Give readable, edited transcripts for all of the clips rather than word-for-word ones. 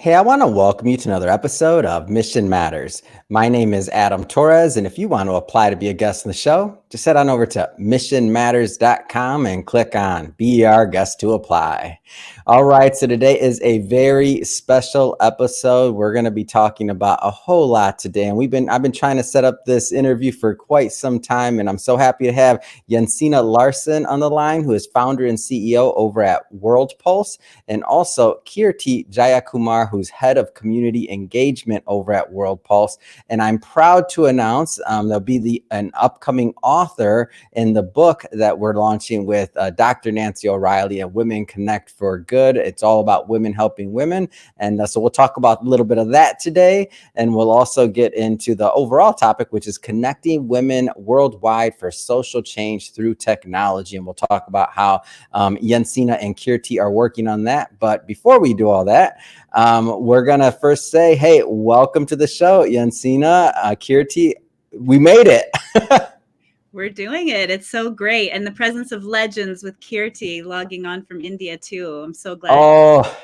Hey, I want to welcome you to another episode of Mission Matters. My name is Adam Torres, and if you want to apply to be a guest on the show, just head on over to missionmatters.com and click on Be Our Guest to Apply. All right, so today is a very special episode. We're going to be talking about a whole lot today, and I've been trying to set up this interview for quite some time, and I'm so happy to have Jensine Larsen on the line, who is founder and CEO over at World Pulse, and also Kirthi Jayakumar, who's head of community engagement over at World Pulse. And I'm proud to announce there'll be an upcoming author in the book that we're launching with Dr. Nancy O'Reilly and Women Connect for Good. It's all about women helping women. And so we'll talk about a little bit of that today. And we'll also get into the overall topic, which is connecting women worldwide for social change through technology. And we'll talk about how Jensine and Kirthi are working on that. But before we do all that, we're going to first say, hey, welcome to the show, Jensine, Kirthi. We made it. We're doing it. It's so great. And the presence of legends with Kirthi logging on from India, too. I'm so glad. Oh,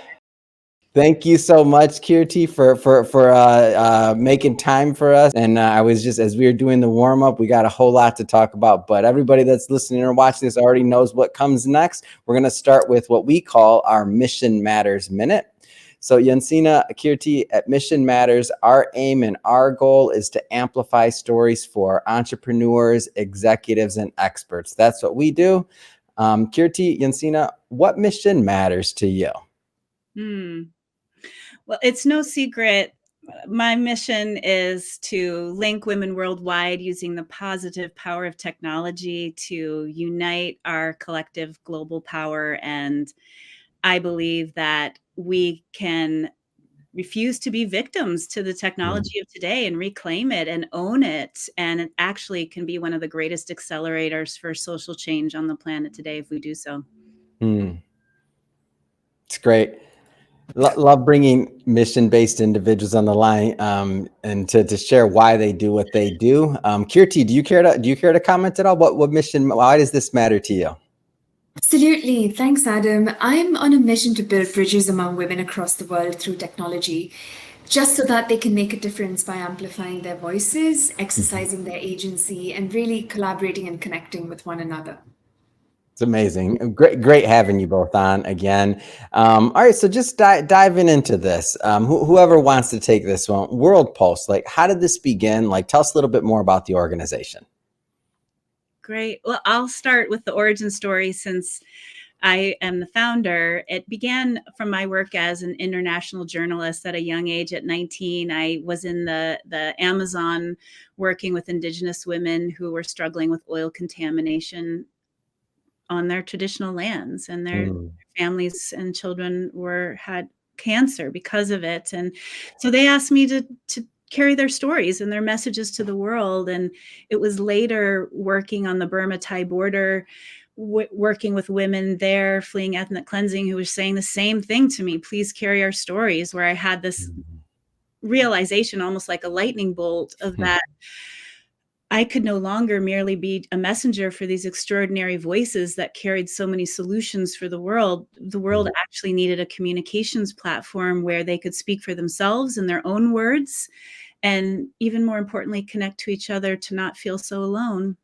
thank you so much, Kirthi, for making time for us. And I was just, as we were doing the warm up, we got a whole lot to talk about. But everybody that's listening or watching this already knows what comes next. We're going to start with what we call our Mission Matters Minute. So Jensine, Kirthi, at Mission Matters, our aim and our goal is to amplify stories for entrepreneurs, executives, and experts. That's what we do. Kirthi, Jensine, what mission matters to you? Well, it's no secret. My mission is to link women worldwide using the positive power of technology to unite our collective global power. And I believe that we can refuse to be victims to the technology of today and reclaim it and own it. And it actually can be one of the greatest accelerators for social change on the planet today if we do so. It's great. Love bringing mission-based individuals on the line and to share why they do what they do. Kirthi, do you care to comment at all? What mission? Why does this matter to you? Absolutely. Thanks, Adam. I'm on a mission to build bridges among women across the world through technology, just so that they can make a difference by amplifying their voices, exercising their agency, and really collaborating and connecting with one another. It's amazing. Great having you both on again. All right, so just diving into this. Whoever wants to take this one, World Pulse, like how did this begin? Like tell us a little bit more about the organization. Great. Well, I'll start with the origin story since I am the founder. It began from my work as an international journalist at a young age. At 19, I was in the Amazon working with indigenous women who were struggling with oil contamination on their traditional lands, and their families and children had cancer because of it. And so they asked me to carry their stories and their messages to the world. And it was later working on the Burma-Thai border, working with women there fleeing ethnic cleansing who were saying the same thing to me, please carry our stories, where I had this realization, almost like a lightning bolt, of that I could no longer merely be a messenger for these extraordinary voices that carried so many solutions for the world. The world actually needed a communications platform where they could speak for themselves in their own words, and even more importantly, connect to each other to not feel so alone.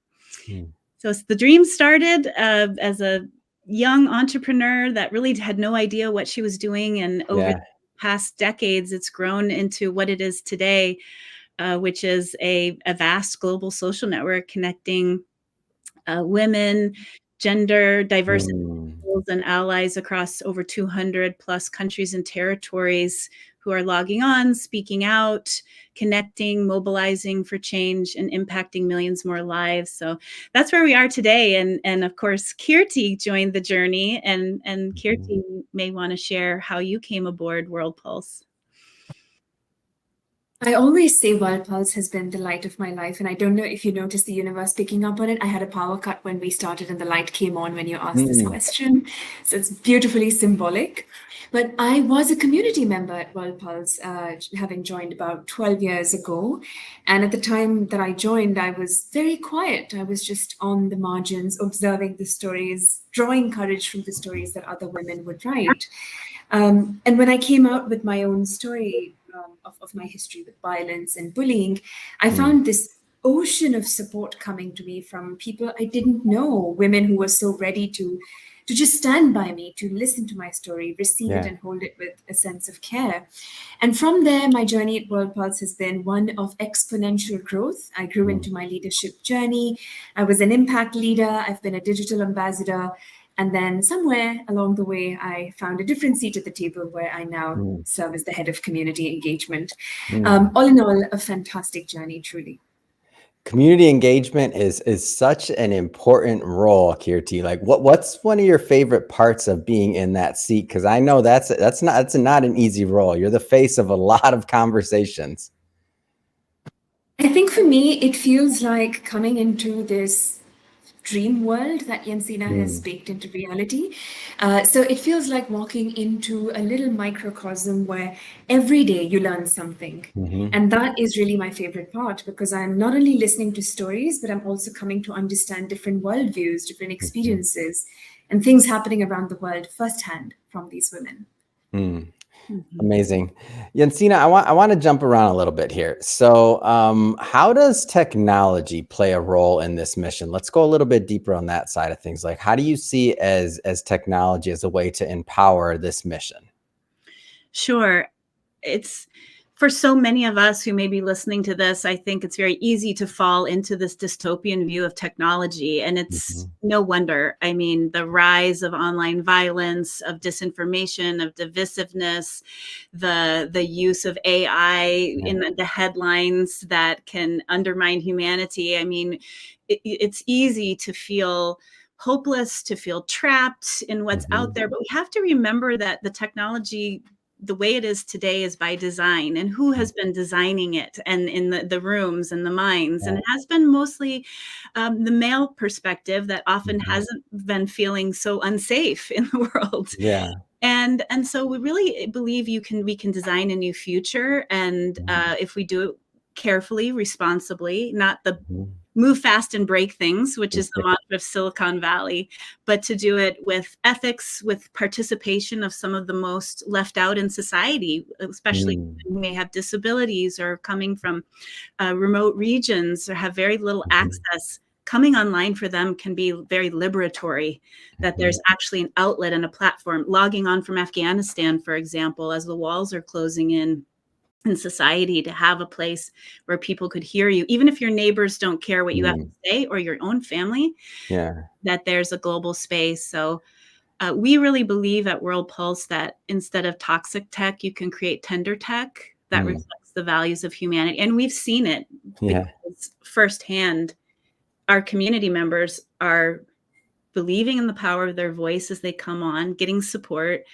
So the dream started as a young entrepreneur that really had no idea what she was doing. And over the past decades, it's grown into what it is today, which is a vast global social network connecting women, gender, diversity, and allies across over 200 plus countries and territories who are logging on, speaking out, connecting, mobilizing for change, and impacting millions more lives. So that's where we are today. And of course, Kirthi joined the journey, and Kirthi may want to share how you came aboard World Pulse. I always say World Pulse has been the light of my life. And I don't know if you noticed the universe picking up on it. I had a power cut when we started and the light came on when you asked this question. So it's beautifully symbolic. But I was a community member at World Pulse, having joined about 12 years ago. And at the time that I joined, I was very quiet. I was just on the margins, observing the stories, drawing courage from the stories that other women would write. And when I came out with my own story of my history with violence and bullying, I found this ocean of support coming to me from people I didn't know, women who were so ready to just stand by me, to listen to my story, receive it, and hold it with a sense of care. And from there, my journey at World Pulse has been one of exponential growth. I grew into my leadership journey. I was an impact leader. I've been a digital ambassador. And then somewhere along the way, I found a different seat at the table where I now serve as the head of community engagement. All in all, a fantastic journey, truly. Community engagement is such an important role, Kirthi. Like, what's one of your favorite parts of being in that seat? Because I know that's not an easy role. You're the face of a lot of conversations. I think for me, it feels like coming into this dream world that Jensine has baked into reality. So it feels like walking into a little microcosm where every day you learn something. And that is really my favorite part, because I'm not only listening to stories, but I'm also coming to understand different worldviews, different experiences, and things happening around the world firsthand from these women. Amazing. Jensine, I want to jump around a little bit here. So how does technology play a role in this mission? Let's go a little bit deeper on that side of things. Like, how do you see as technology as a way to empower this mission? Sure. It's for so many of us who may be listening to this, I think it's very easy to fall into this dystopian view of technology. And it's no wonder. I mean, the rise of online violence, of disinformation, of divisiveness, the use of AI in the headlines that can undermine humanity. I mean, it's easy to feel hopeless, to feel trapped in what's out there. But we have to remember that the technology, the way it is today, is by design, and who has been designing it, and in the rooms and the minds. And it has been mostly the male perspective that often hasn't been feeling so unsafe in the world. And so we really believe we can design a new future. And if we do it carefully, responsibly, not the move fast and break things, which is the mantra of Silicon Valley, but to do it with ethics, with participation of some of the most left out in society, especially who may have disabilities or coming from remote regions or have very little access. Coming online for them can be very liberatory, that there's actually an outlet and a platform. Logging on from Afghanistan, for example, as the walls are closing in society, to have a place where people could hear you, even if your neighbors don't care what you have to say, or your own family, that there's a global space. So we really believe at World Pulse that instead of toxic tech, you can create tender tech that reflects the values of humanity. And we've seen it because firsthand, our community members are believing in the power of their voice as they come on, getting support,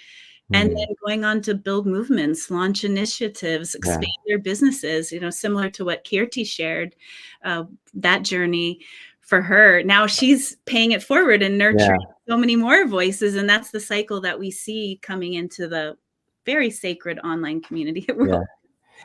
and then going on to build movements, launch initiatives, expand their businesses, similar to what Kirthi shared, that journey for her. Now she's paying it forward and nurturing so many more voices. And that's the cycle that we see coming into the very sacred online community at World.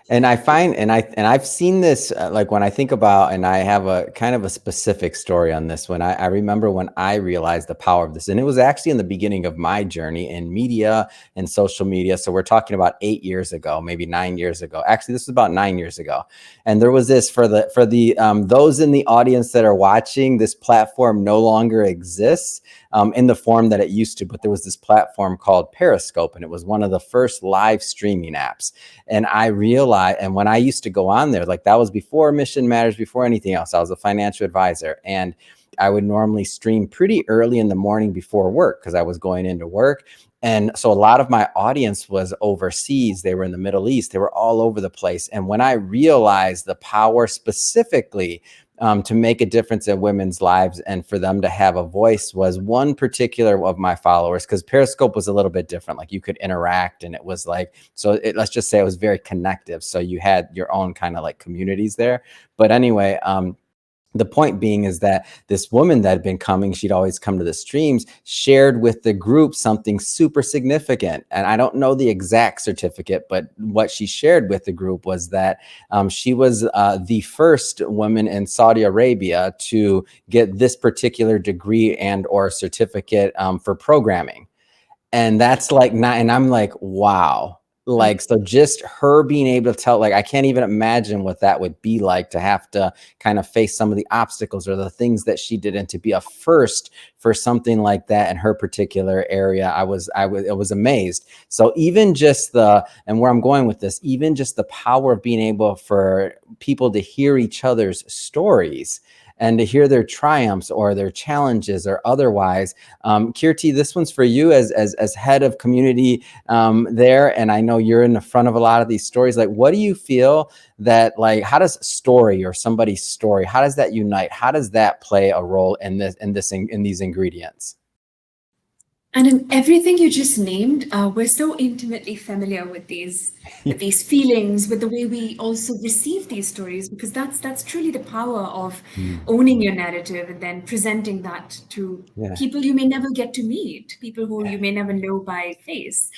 And I find, and I've seen this, like when I think about, and I have a kind of a specific story on this one. I remember when I realized the power of this, and it was actually in the beginning of my journey in media and social media. So we're talking about 8 years ago, maybe 9 years ago. Actually, this was about 9 years ago. And there was this for the those in the audience that are watching, this platform no longer exists in the form that it used to, but there was this platform called Periscope, and it was one of the first live streaming apps. And I realized, and when I used to go on there, like that was before Mission Matters, before anything else, I was a financial advisor, and I would normally stream pretty early in the morning before work because I was going into work. And so a lot of my audience was overseas. They were in the Middle East. They were all over the place. And when I realized the power specifically to make a difference in women's lives and for them to have a voice, was one particular of my followers, because Periscope was a little bit different. Like you could interact, and it was like, so let's just say it was very connective. So you had your own kind of like communities there. But anyway, the point being is that this woman that had been coming, she'd always come to the streams, shared with the group something super significant. And I don't know the exact certificate, but what she shared with the group was that she was the first woman in Saudi Arabia to get this particular degree and or certificate for programming. And that's like not, and I'm like, wow. Like, so just her being able to tell, like, I can't even imagine what that would be like to have to kind of face some of the obstacles or the things that she did, and to be a first for something like that in her particular area. I was amazed. So even just and where I'm going with this, even just the power of being able for people to hear each other's stories and to hear their triumphs or their challenges or otherwise. Kirthi, this one's for you as head of community there. And I know you're in the front of a lot of these stories. Like, what do you feel that, like, how does story or somebody's story, how does that unite? How does that play a role in these ingredients? And in everything you just named, we're so intimately familiar with these feelings, with the way we also receive these stories, because that's truly the power of owning your narrative and then presenting that to people you may never get to meet, people who you may never know by face.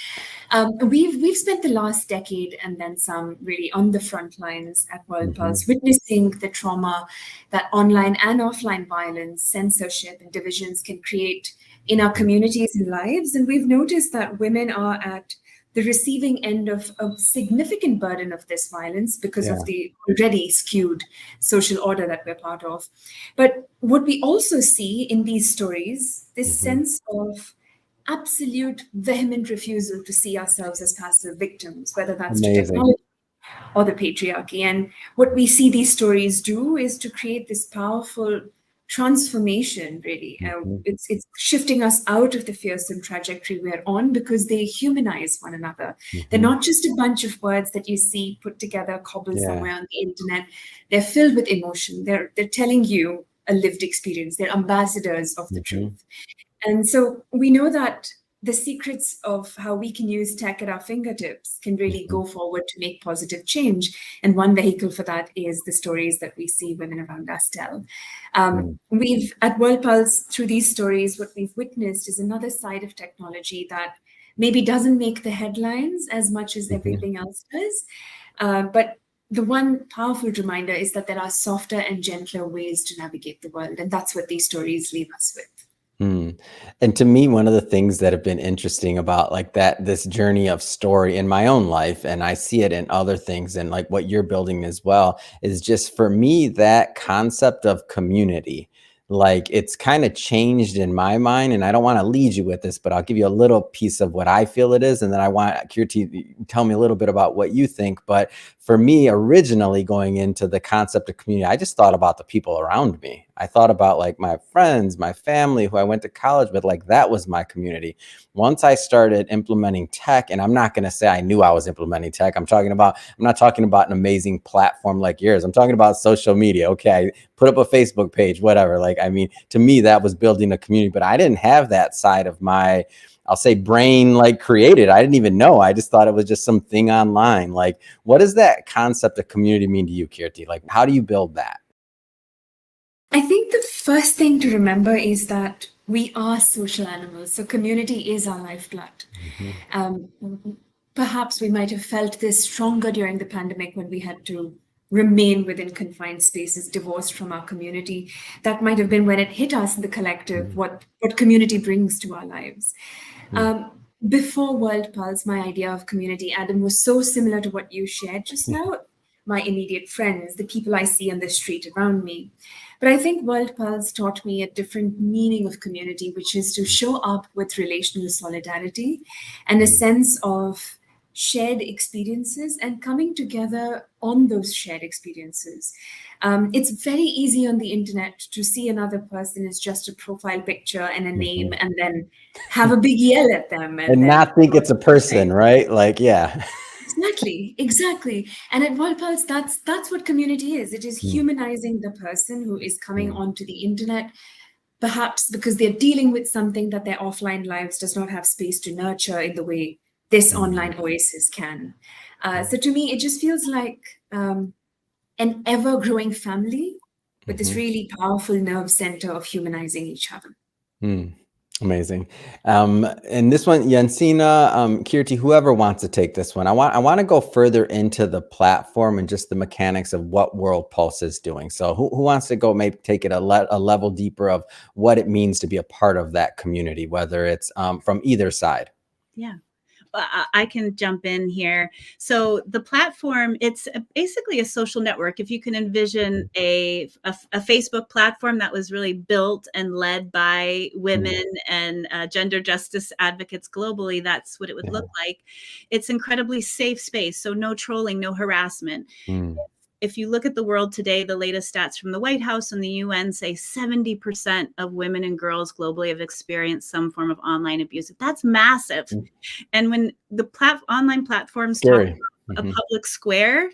We've spent the last decade and then some really on the front lines at World Pulse, witnessing the trauma that online and offline violence, censorship, and divisions can create in our communities and lives. And we've noticed that women are at the receiving end of a significant burden of this violence because of the already skewed social order that we're part of. But what we also see in these stories, this sense of absolute vehement refusal to see ourselves as passive victims, whether that's to technology or the patriarchy. And what we see these stories do is to create this powerful transformation, really. It's shifting us out of the fearsome trajectory we're on, because they humanize one another. They're not just a bunch of words that you see put together, cobbled somewhere on the internet. They're filled with emotion. They're telling you a lived experience. They're ambassadors of the truth. And so we know that the secrets of how we can use tech at our fingertips can really go forward to make positive change. And one vehicle for that is the stories that we see women around us tell. We've, at World Pulse, through these stories, what we've witnessed is another side of technology that maybe doesn't make the headlines as much as everything else does. But the one powerful reminder is that there are softer and gentler ways to navigate the world. And that's what these stories leave us with. And to me, one of the things that have been interesting about like this journey of story in my own life, and I see it in other things and like what you're building as well, is just for me, that concept of community. Like, it's kind of changed in my mind, and I don't want to lead you with this, but I'll give you a little piece of what I feel it is. And then I want Kirthi to tell me a little bit about what you think. But for me, originally going into the concept of community, I just thought about the people around me. I thought about like my friends, my family, who I went to college with, like that was my community. Once I started implementing tech, and I'm not going to say I knew I was implementing tech. I'm not talking about an amazing platform like yours. I'm talking about social media. Okay, put up a Facebook page, whatever. Like, I mean, to me, that was building a community, but I didn't have that side of my, I'll say, brain like created. I didn't even know. I just thought it was just something online. Like, what does that concept of community mean to you, Kirthi? Like, how do you build that? I think the first thing to remember is that we are social animals. So community is our lifeblood. Perhaps we might have felt this stronger during the pandemic when we had to remain within confined spaces, divorced from our community. That might have been when it hit us in the collective, what community brings to our lives. Before World Pulse, my idea of community, Adam, was so similar to what you shared just now. My immediate friends, the people I see on the street around me. But I think World Pulse taught me a different meaning of community, which is to show up with relational solidarity and a sense of shared experiences and coming together on those shared experiences. It's very easy on the internet to see another person as just a profile picture and a name, and then have a big yell at them. And not think it's a person, right? Like, yeah. Exactly. And at World Pulse, that's what community is. It is humanizing the person who is coming onto the internet, perhaps because they're dealing with something that their offline lives does not have space to nurture in the way this online oasis can. So to me, it just feels like an ever-growing family with this really powerful nerve center of humanizing each other. Amazing. And this one, Jensine, Kirthi, whoever wants to take this one, I want to go further into the platform and just the mechanics of what World Pulse is doing. So who wants to go maybe take it a level deeper of what it means to be a part of that community, whether it's from either side? Yeah. I can jump in here. So the platform, it's basically a social network. If you can envision a Facebook platform that was really built and led by women and gender justice advocates globally, that's what it would look like. It's incredibly safe space. So no trolling, no harassment. If you look at the world today, the latest stats from the White House and the UN say 70% of women and girls globally have experienced some form of online abuse. That's massive. And when the online platforms talk about a public square,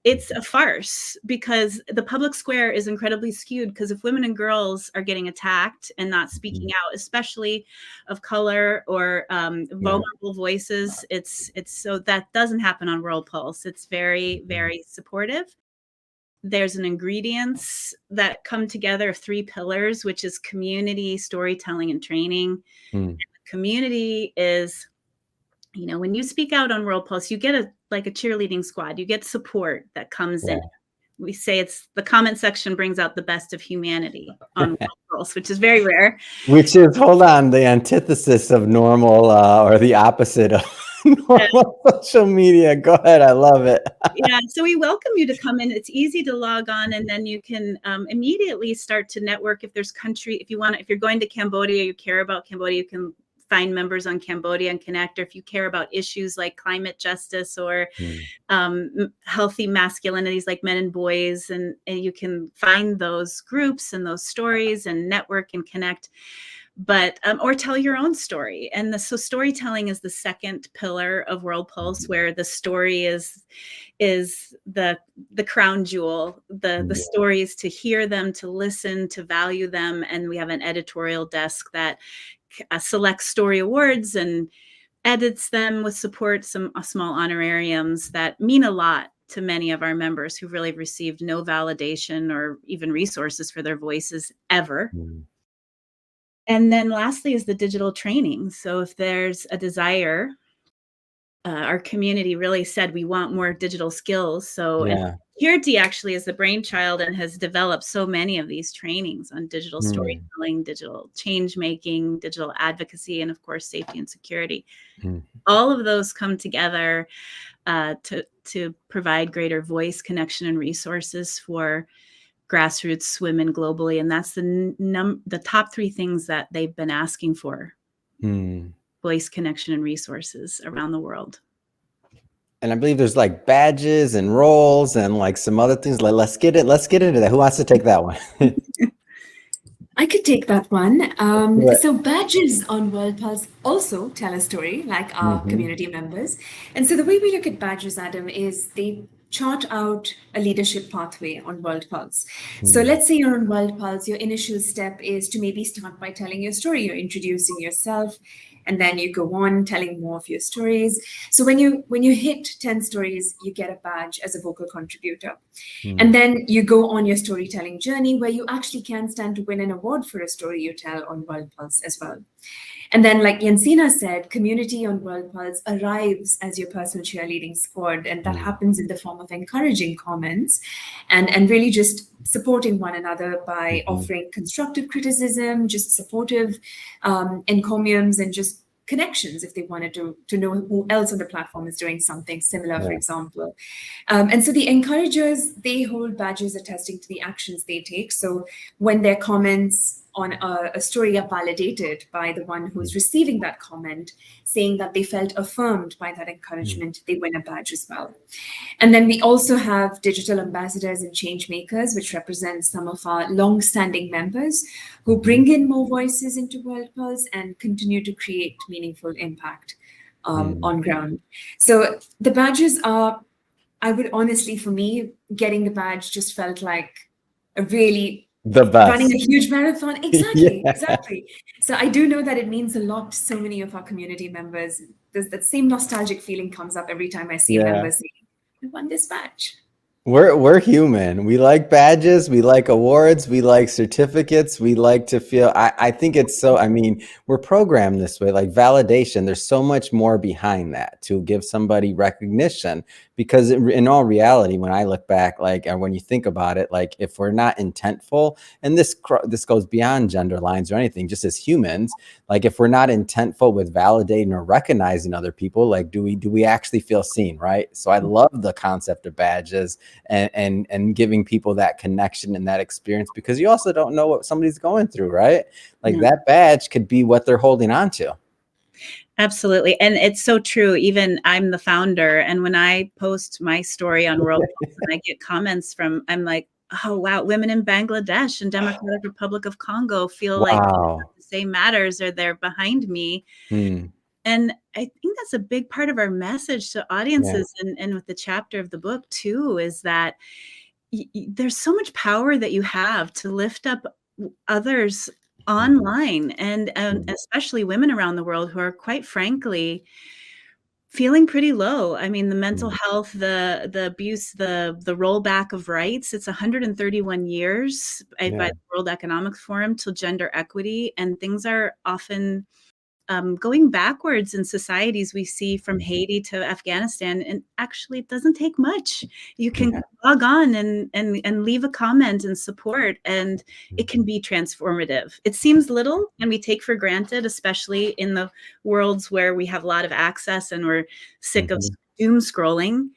it's a farce, because the public square is incredibly skewed. Because if women and girls are getting attacked and not speaking out, especially of color or vulnerable voices, it's so that doesn't happen on World Pulse. It's very, very supportive. There's an ingredients that come together of 3 pillars, which is community, storytelling, and training. Community is, you know, when you speak out on World Pulse, you get like a cheerleading squad. You get support that comes in. We say it's the comment section brings out the best of humanity on World Pulse, which is very rare. Which is, hold on, the antithesis of normal or the opposite of normal social media. Go ahead. I love it. Yeah. So we welcome you to come in. It's easy to log on, and then you can immediately start to network. If there's country, if you're going to Cambodia, you care about Cambodia, you can find members on Cambodia and connect. Or if you care about issues like climate justice or healthy masculinities like men and boys, and you can find those groups and those stories and network and connect. But or tell your own story. And so storytelling is the second pillar of World Pulse, where the story is the crown jewel. The stories, to hear them, to listen, to value them. And we have an editorial desk that selects story awards and edits them with support, some small honorariums that mean a lot to many of our members who really received no validation or even resources for their voices ever. And then lastly is the digital training. So if there's a desire, our community really said we want more digital skills. So and Kirthi actually is the brainchild and has developed so many of these trainings on digital storytelling, digital change making, digital advocacy, and of course, safety and security. All of those come together to provide greater voice, connection, and resources for grassroots women globally. And that's the top 3 things that they've been asking for. Voice, connection, and resources around the world. And I believe there's like badges and roles and like some other things. Let's get into that. Who wants to take that one? I could take that one. So badges on World Pulse also tell a story, like our community members. And so the way we look at badges, Adam, is they chart out a leadership pathway on World Pulse. So let's say you're on World Pulse, your initial step is to maybe start by telling your story. You're introducing yourself, and then you go on telling more of your stories. So when you hit 10 stories, you get a badge as a vocal contributor. And then you go on your storytelling journey, where you actually can stand to win an award for a story you tell on World Pulse as well. And then, like Jensine said, community on World Pulse arrives as your personal cheerleading squad. And that happens in the form of encouraging comments and really just supporting one another by offering constructive criticism, just supportive encomiums, and just connections if they wanted to know who else on the platform is doing something similar, for example. And so the encouragers, they hold badges attesting to the actions they take. So when their comments on a story are validated by the one who's receiving that comment, saying that they felt affirmed by that encouragement, they win a badge as well. And then we also have digital ambassadors and change makers, which represent some of our long-standing members who bring in more voices into World Pulse and continue to create meaningful impact on ground. So the badges are, I would honestly, for me, getting the badge just felt like a really the best. Running a huge marathon. Exactly, exactly. So I do know that it means a lot to so many of our community members. There's that same nostalgic feeling comes up every time I see a member say, I won this badge. We're human. We like badges. We like awards. We like certificates. We like to feel, I think it's so, I mean, we're programmed this way, like validation. There's so much more behind that to give somebody recognition because in all reality, when I look back, like, and when you think about it, like, if we're not intentful, and this goes beyond gender lines or anything, just as humans, like, if we're not intentful with validating or recognizing other people, like, do we actually feel seen, right? So I love the concept of badges and giving people that connection and that experience, because you also don't know what somebody's going through, right? Like, that badge could be what they're holding on to. Absolutely. And it's so true. Even I'm the founder. And when I post my story on World Pulse and I get comments from, I'm like, oh, wow, women in Bangladesh and Democratic Republic of Congo feel like the same matters, or they're behind me. And I think that's a big part of our message to audiences, and with the chapter of the book too, is that there's so much power that you have to lift up others online, and especially women around the world who are, quite frankly, feeling pretty low. I mean, the mental health, the abuse, the rollback of rights, it's 131 years by the World Economic Forum till gender equity, and things are often going backwards in societies. We see from Haiti to Afghanistan, and actually it doesn't take much. You can log on and leave a comment and support, and it can be transformative. It seems little and we take for granted, especially in the worlds where we have a lot of access and we're sick of doom scrolling.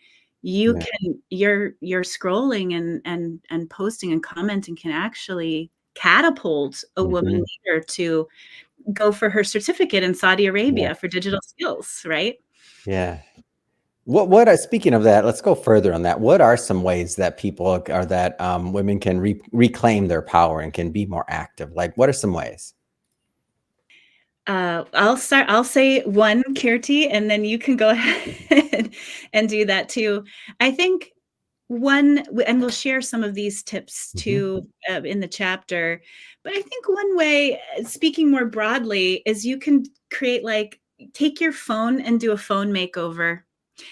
You can, you're scrolling and posting and commenting can actually catapult a woman leader to go for her certificate in Saudi Arabia for digital skills, right? Yeah. What are, speaking of that, let's go further on that. What are some ways that people are, that women can reclaim their power and can be more active? Like, what are some ways? I'll say one, Kirti, and then you can go ahead and do that too. I think one, and we'll share some of these tips too in the chapter, but I think one way, speaking more broadly, is you can create, like, take your phone and do a phone makeover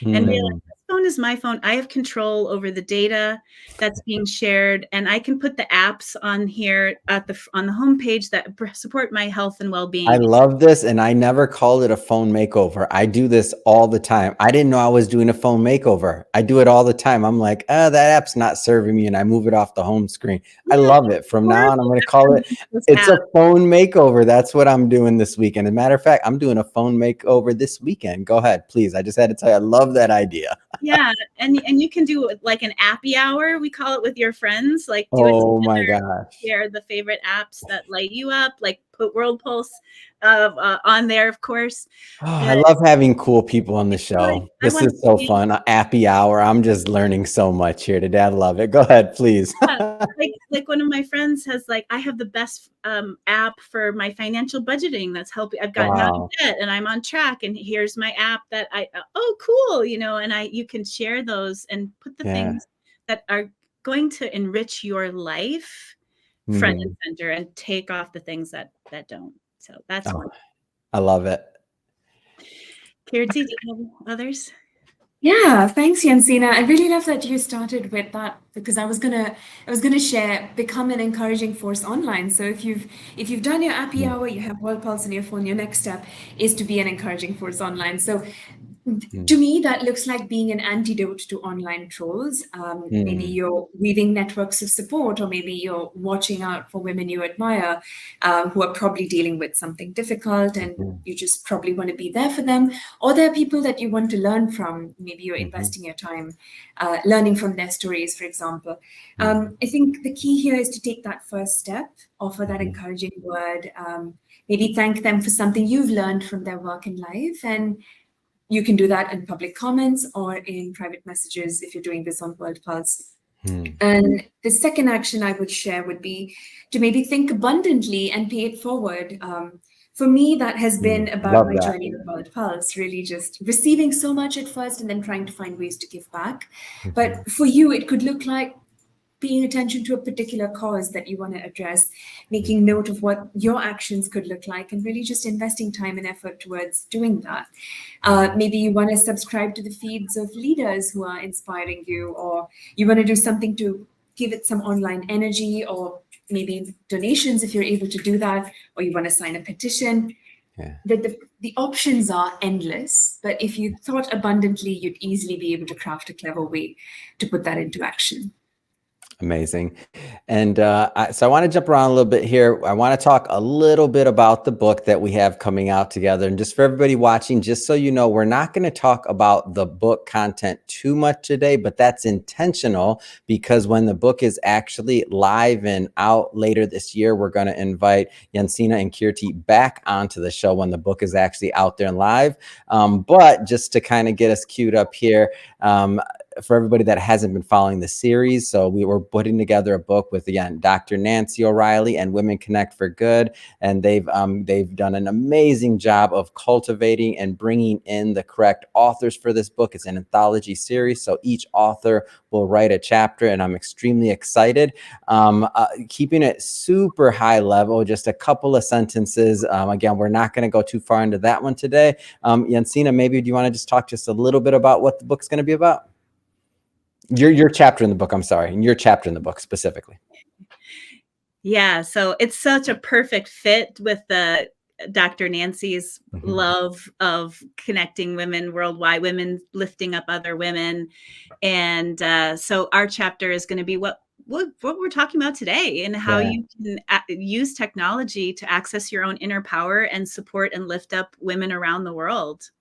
and be like, this phone is my phone. I have control over the data that's being shared, and I can put the apps on here at on the homepage that support my health and well-being. I love this, and I never called it a phone makeover. I do this all the time. I didn't know I was doing a phone makeover. I do it all the time. I'm like, that app's not serving me, and I move it off the home screen. I love it. From now on, I'm going to call it, it's a phone makeover. That's what I'm doing this weekend. As a matter of fact, I'm doing a phone makeover this weekend. Go ahead, please. I just had to tell you, I love that idea. Yeah, and you can do like an appy hour, we call it, with your friends. Like, do oh my gosh, share the favorite apps that light you up. Like, put World Pulse on there, of course. I love having cool people on the show. This is so fun. Appy hour. I'm just learning so much here today. I love it. Go ahead, please. like one of my friends has, like, I have the best app for my financial budgeting that's helping. I've gotten out of debt and I'm on track, and here's my app that oh, cool, you know, and you can share those and put the things that are going to enrich your life front and center, and take off the things that don't. So that's one. I love it. Kirti, do you have others? Yeah, thanks, Jensine. I really love that you started with that, because I was gonna share, become an encouraging force online. So if you've done your appy hour, you have World Pulse on your phone, your next step is to be an encouraging force online. So to me, that looks like being an antidote to online trolls. Maybe you're weaving networks of support, or maybe you're watching out for women you admire who are probably dealing with something difficult, and you just probably want to be there for them. Or there are people that you want to learn from. Maybe you're investing your time learning from their stories, for example. I think the key here is to take that first step, offer that encouraging word, maybe thank them for something you've learned from their work in life, and you can do that in public comments or in private messages if you're doing this on World Pulse. And the second action I would share would be to maybe think abundantly and pay it forward. For me, that has been about my journey with World Pulse, really just receiving so much at first and then trying to find ways to give back. But for you, it could look like paying attention to a particular cause that you want to address, making note of what your actions could look like, and really just investing time and effort towards doing that. Maybe you want to subscribe to the feeds of leaders who are inspiring you, or you want to do something to give it some online energy, or maybe donations if you're able to do that, or you want to sign a petition. Yeah. that the options are endless, but if you thought abundantly, you'd easily be able to craft a clever way to put that into action. Amazing. And so I want to jump around a little bit here. I want to talk a little bit about the book that we have coming out together. And just for everybody watching, just so you know, we're not going to talk about the book content too much today, but that's intentional because when the book is actually live and out later this year, we're going to invite Jensine and Kirthi back onto the show when the book is actually out there and live. But just to kind of get us queued up here, for everybody that hasn't been following the series, so we were putting together a book with, again, Dr. Nancy O'Reilly and Women Connect for Good, and they've done an amazing job of cultivating and bringing in the correct authors for this book. It's an anthology series, so each author will write a chapter, and I'm extremely excited. Keeping it super high level, just a couple of sentences. Again, we're not going to go too far into that one today. Jensine, maybe do you want to just talk just a little bit about what the book's going to be about? Your chapter in the book, I'm sorry, your chapter in the book specifically. Yeah, so it's such a perfect fit with the Dr. Nancy's love of connecting women worldwide, women lifting up other women. And so our chapter is going to be what we're talking about today, and how you can use technology to access your own inner power and support and lift up women around the world.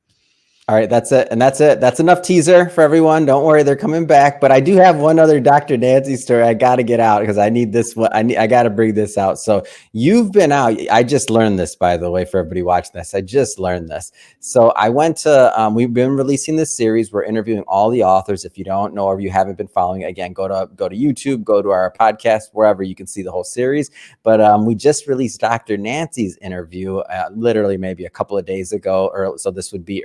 All right, that's it. And that's it. That's enough teaser for everyone. Don't worry, they're coming back. But I do have one other Dr. Nancy story I got to get out because I need this one. I got to bring this out. So you've been out. I just learned this, by the way, for everybody watching this. I just learned this. So I went to, we've been releasing this series. We're interviewing all the authors. If you don't know or you haven't been following, again, go to YouTube, go to our podcast, wherever you can see the whole series. But we just released Dr. Nancy's interview literally maybe a couple of days ago. So this would be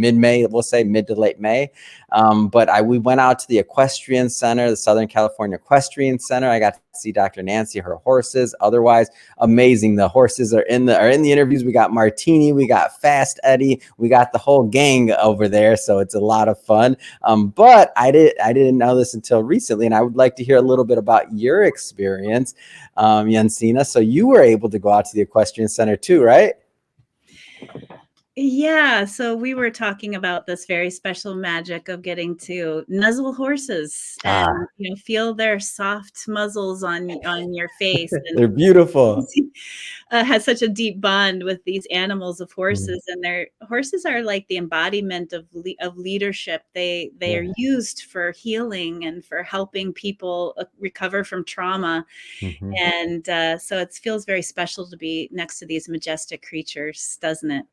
mid-May, we'll say mid to late May. But we went out to the Equestrian Center, the Southern California Equestrian Center. I got to see Dr. Nancy, her horses. Otherwise, amazing. The horses are in the interviews. We got Martini, we got Fast Eddie, we got the whole gang over there. So it's a lot of fun. But I didn't know this until recently, and I would like to hear a little bit about your experience, Jensine. So you were able to go out to the Equestrian Center too, right? Yeah, so we were talking about this very special magic of getting to nuzzle horses and feel their soft muzzles on your face. And they're beautiful. Has such a deep bond with these animals of horses, and their horses are like the embodiment of leadership. They are used for healing and for helping people recover from trauma, and so it feels very special to be next to these majestic creatures, doesn't it?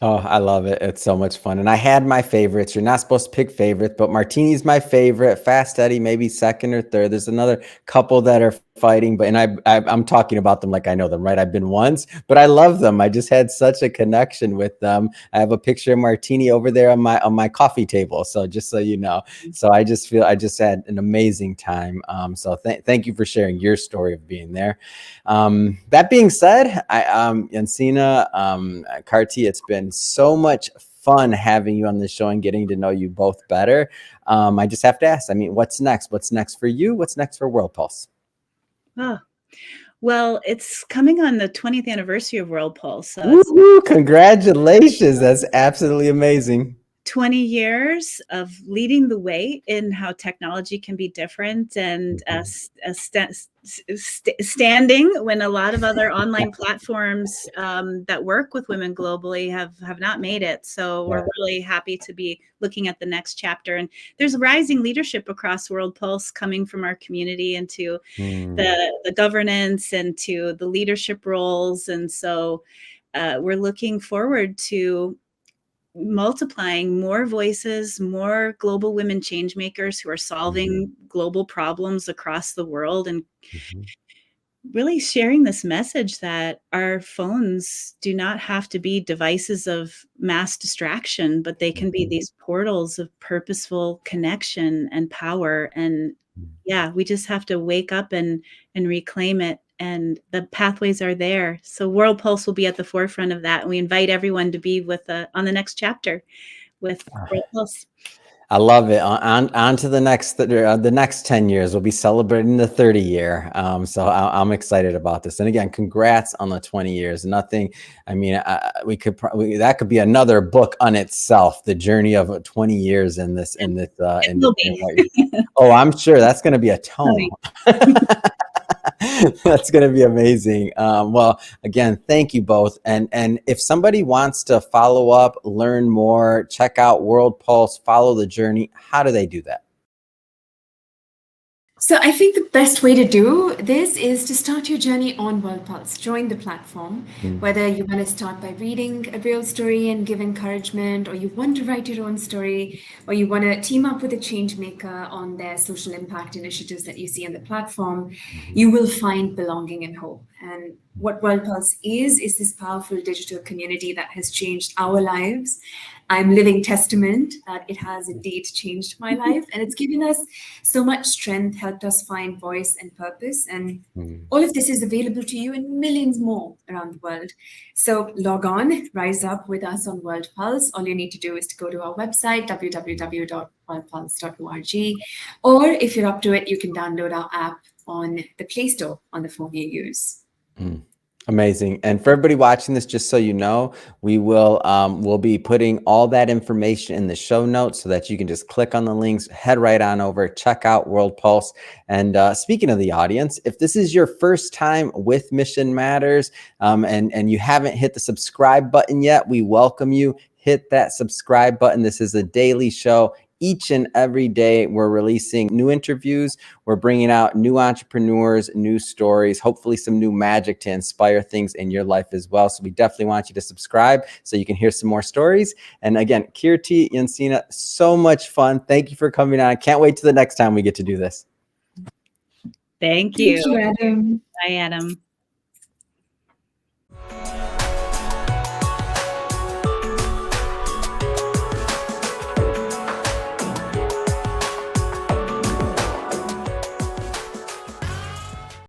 Oh, I love it. It's so much fun. And I had my favorites. You're not supposed to pick favorites, but Martini's my favorite. Fast Eddie, maybe second or third. There's another couple that are fighting, but I'm talking about them like I know them, right? I've been once, but I love them. I just had such a connection with them. I have a picture of Martini over there on my coffee table. So just so you know, so I just had an amazing time. So thank you for sharing your story of being there. That being said, Jensine, Kirthi, it's been so much fun having you on the show and getting to know you both better. I just have to ask, I mean, what's next? What's next for you? What's next for World Pulse? Oh, well, it's coming on the 20th anniversary of World Pulse. So congratulations. That's absolutely amazing. 20 years of leading the way in how technology can be different and standing when a lot of other online platforms that work with women globally have not made it. So we're really happy to be looking at the next chapter. And there's rising leadership across World Pulse coming from our community into the governance and to the leadership roles. And so we're looking forward to multiplying more voices, more global women change makers who are solving global problems across the world, and really sharing this message that our phones do not have to be devices of mass distraction, but they can be these portals of purposeful connection and power. And we just have to wake up and reclaim it. And the pathways are there. So World Pulse will be at the forefront of that. And we invite everyone to be on the next chapter with World Pulse. I love it. On to the next 10 years. We'll be celebrating the 30 year. So I'm excited about this. And again, congrats on the 20 years. Nothing. I mean, that could be another book on itself. The journey of 20 years in this. Oh, I'm sure that's going to be a tome. That's going to be amazing. Well, again, thank you both. And if somebody wants to follow up, learn more, check out World Pulse, follow the journey, how do they do that? So I think the best way to do this is to start your journey on World Pulse. Join the platform, whether you want to start by reading a real story and give encouragement, or you want to write your own story, or you want to team up with a change maker on their social impact initiatives that you see on the platform, you will find belonging and hope. And what World Pulse is this powerful digital community that has changed our lives. I'm living testament that it has indeed changed my life, and it's given us so much strength, helped us find voice and purpose. And all of this is available to you and millions more around the world. So log on, rise up with us on World Pulse. All you need to do is to go to our website, www.worldpulse.org. Or if you're up to it, you can download our app on the Play Store on the phone you use. Amazing. And for everybody watching this, just so you know, we'll be putting all that information in the show notes so that you can just click on the links, head right on over, check out World Pulse. And speaking of the audience, if this is your first time with Mission Matters, and you haven't hit the subscribe button yet, we welcome you. Hit that subscribe button. This is a daily show. Each and every day, we're releasing new interviews. We're bringing out new entrepreneurs, new stories, hopefully some new magic to inspire things in your life as well. So we definitely want you to subscribe so you can hear some more stories. And again, Kirthi, Jensine, so much fun. Thank you for coming on. I can't wait till the next time we get to do this. Thank you. Thank you, Adam. Bye, Adam.